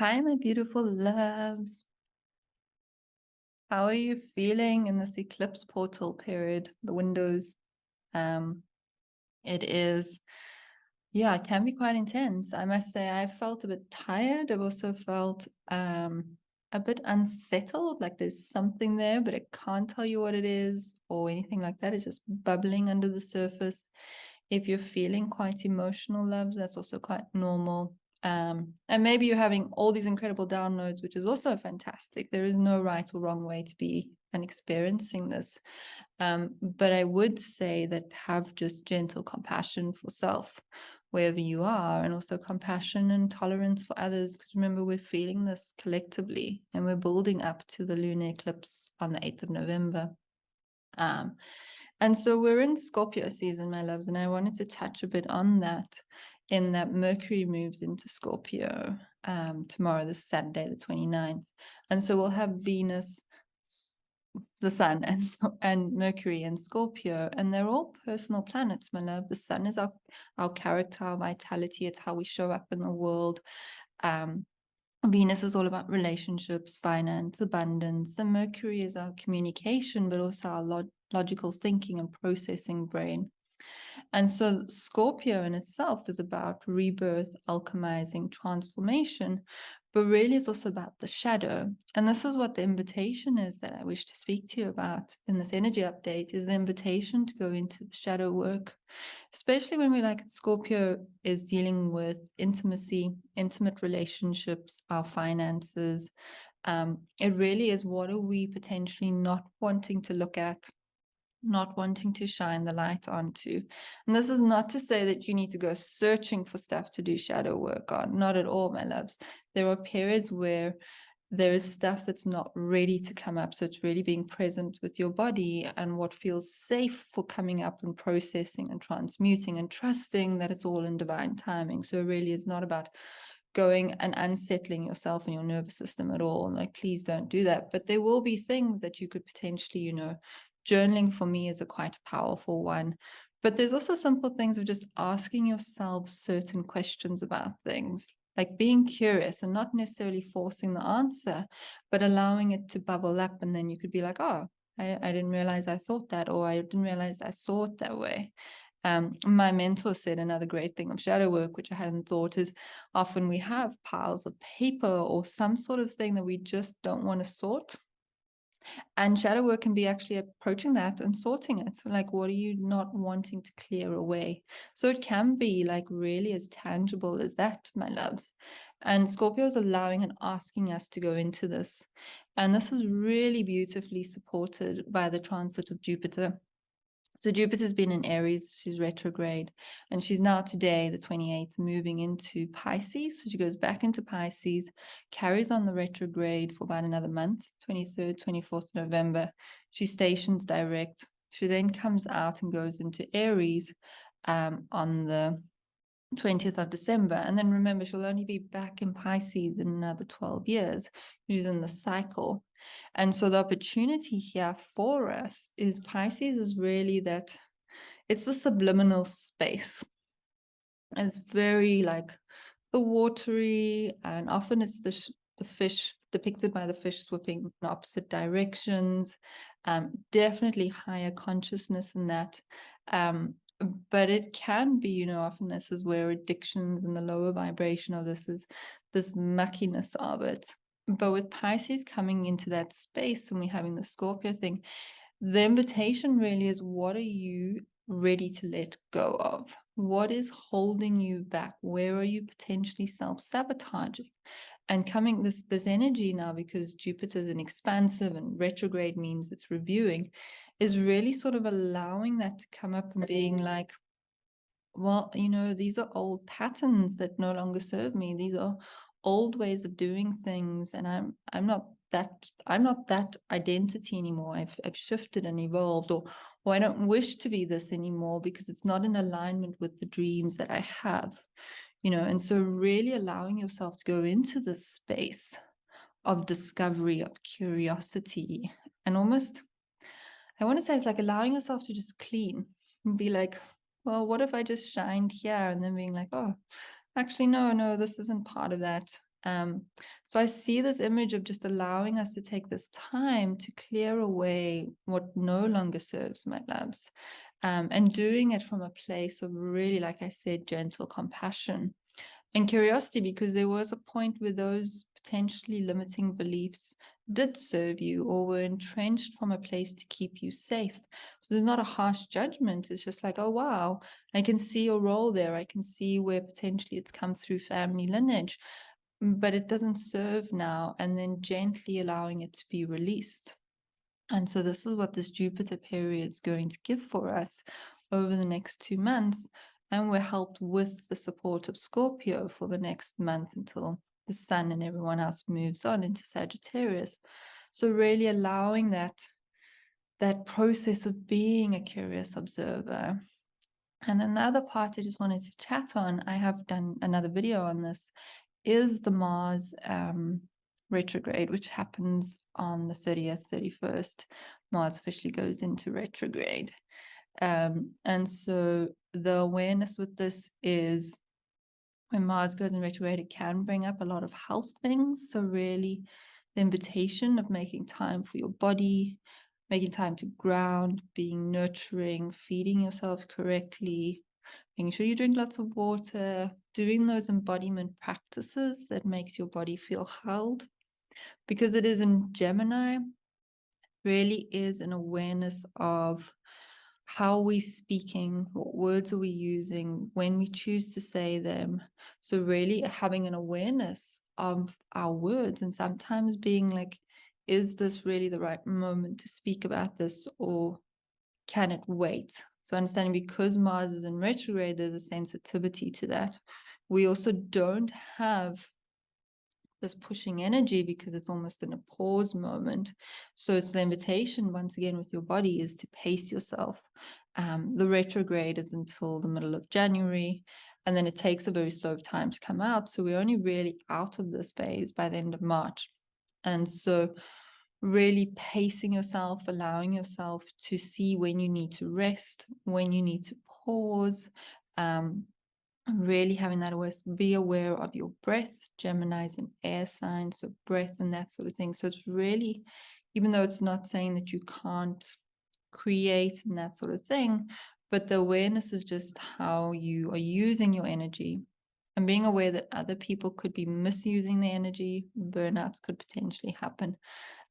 Hi, my beautiful loves. How are you feeling in this eclipse portal period, the windows? Um, it is, yeah, it can be quite intense. I must say, I felt a bit tired. I've also felt a bit unsettled, like there's something there, but I can't tell you what it is or anything like that. It's just bubbling under the surface. If you're feeling quite emotional, loves, that's also quite normal. And maybe you're having all these incredible downloads, which is also fantastic. There is no right or wrong way to be and experiencing this. But I would say that have just gentle compassion for self wherever you are, and also compassion and tolerance for others. Because remember, we're feeling this collectively and we're building up to the lunar eclipse on the 8th of November. And so we're in Scorpio season, my loves, and I wanted to touch a bit on that in that Mercury moves into Scorpio tomorrow, this Saturday, the 29th. And so we'll have Venus, the Sun, and Mercury in Scorpio, and they're all personal planets, my love. The Sun is our character, our vitality. It's how we show up in the world. Venus is all about relationships, finance, abundance, and Mercury is our communication, but also our logical thinking and processing brain. And so Scorpio in itself is about rebirth, alchemizing, transformation, but really it's also about the shadow. And this is what the invitation is that I wish to speak to you about in this energy update, is the invitation to go into the shadow work, especially when we like Scorpio is dealing with intimacy, intimate relationships, our finances. It really is, what are we potentially not wanting to look at, not wanting to shine the light onto. And this is not to say that you need to go searching for stuff to do shadow work on, not at all, my loves. There are periods where there is stuff that's not ready to come up. So it's really being present with your body and what feels safe for coming up and processing and transmuting and trusting that it's all in divine timing. So really it's not about going and unsettling yourself and your nervous system at all. Like, please don't do that. But there will be things that you could potentially, journaling for me is a quite powerful one. But there's also simple things of just asking yourself certain questions about things, like being curious and not necessarily forcing the answer, but allowing it to bubble up. And then you could be like, oh, I didn't realize I thought that, or I didn't realize I saw it that way. My mentor said another great thing of shadow work, which I hadn't thought, is often we have piles of paper or some sort of thing that we just don't want to sort. And shadow work can be actually approaching that and sorting it. Like, what are you not wanting to clear away? So it can be like really as tangible as that, my loves. And Scorpio is allowing and asking us to go into this. And this is really beautifully supported by the transit of Jupiter. So Jupiter's been in Aries, she's retrograde, and she's now today, the 28th, moving into Pisces. So she goes back into Pisces, carries on the retrograde for about another month, 23rd, 24th November. She stations direct. She then comes out and goes into Aries on the 20th of December. And then remember, she'll only be back in Pisces in another 12 years. She's in the cycle. And so the opportunity here for us is Pisces is really that it's the subliminal space. And it's very like the watery, and often it's the fish depicted by the fish swimming in opposite directions. Definitely higher consciousness in that. But it can be, often this is where addictions and the lower vibration of this is this muckiness of it. But with Pisces coming into that space and we having the Scorpio thing, the invitation really is, what are you ready to let go of? What is holding you back? Where are you potentially self-sabotaging? And coming this energy now, because Jupiter's an expansive and retrograde means it's reviewing, is really sort of allowing that to come up and being like, well, these are old patterns that no longer serve me. These are old ways of doing things, and I'm not that identity anymore. I've shifted and evolved, or I don't wish to be this anymore because it's not in alignment with the dreams that I have. And so really allowing yourself to go into this space of discovery, of curiosity, and almost, I want to say, it's like allowing yourself to just clean and be like, well, what if I just shined here? And then being like, oh, actually, no, this isn't part of that. So I see this image of just allowing us to take this time to clear away what no longer serves, my loves, and doing it from a place of really, like I said, gentle compassion and curiosity, because there was a point where those potentially limiting beliefs did serve you or were entrenched from a place to keep you safe. So there's not a harsh judgment. It's just like, oh, wow, I can see your role there. I can see where potentially it's come through family lineage, but it doesn't serve now, and then gently allowing it to be released. And so this is what this Jupiter period is going to give for us over the next 2 months. And we're helped with the support of Scorpio for the next month until the sun and everyone else moves on into Sagittarius. So really allowing that process of being a curious observer. And then the other part I just wanted to chat on, I have done another video on this, is the Mars retrograde, which happens on the 30th, 31st. Mars officially goes into retrograde. And so the awareness with this is when Mars goes in retrograde, it can bring up a lot of health things. So really the invitation of making time for your body, making time to ground, being nurturing, feeding yourself correctly, making sure you drink lots of water, doing those embodiment practices that makes your body feel held. Because it is in Gemini, really is an awareness of how we speaking, what words are we using, when we choose to say them. So really having an awareness of our words, and sometimes being like, is this really the right moment to speak about this, or can it wait? So understanding, because Mars is in retrograde, there's a sensitivity to that. We also don't have this pushing energy because it's almost in a pause moment. So it's the invitation, once again, with your body is to pace yourself. The retrograde is until the middle of January, and then it takes a very slow time to come out. So we're only really out of this phase by the end of March. And so really pacing yourself, allowing yourself to see when you need to rest, when you need to pause, really having that awareness, be aware of your breath. Gemini is an air sign, so breath and that sort of thing. So it's really, even though it's not saying that you can't create and that sort of thing, but the awareness is just how you are using your energy, and being aware that other people could be misusing the energy. Burnouts could potentially happen.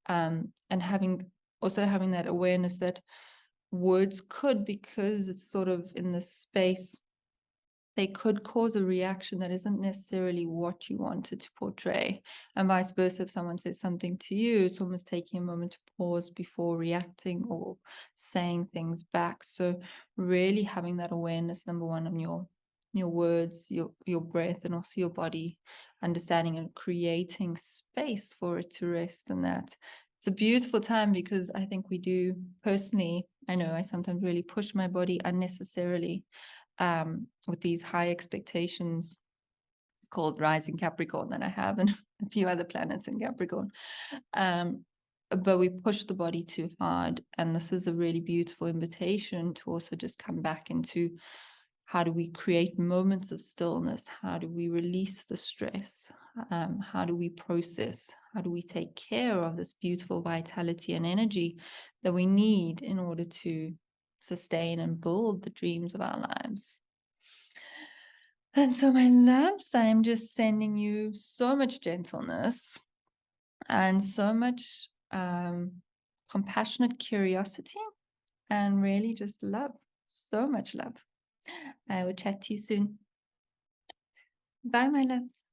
And having that awareness that words could, because it's sort of in this space, they could cause a reaction that isn't necessarily what you wanted to portray. And vice versa, if someone says something to you, it's almost taking a moment to pause before reacting or saying things back. So really having that awareness, number one, on your words, your breath, and also your body, understanding and creating space for it to rest. And that it's a beautiful time, because I think we do, personally, I know I sometimes really push my body unnecessarily with these high expectations. It's called rising Capricorn that I have, and a few other planets in Capricorn. But we push the body too hard. And this is a really beautiful invitation to also just come back into, how do we create moments of stillness? How do we release the stress? How do we process? How do we take care of this beautiful vitality and energy that we need in order to sustain and build the dreams of our lives? And so, my loves, I'm just sending you so much gentleness and so much compassionate curiosity, and really just love, so much love. I will chat to you soon. Bye, my loves.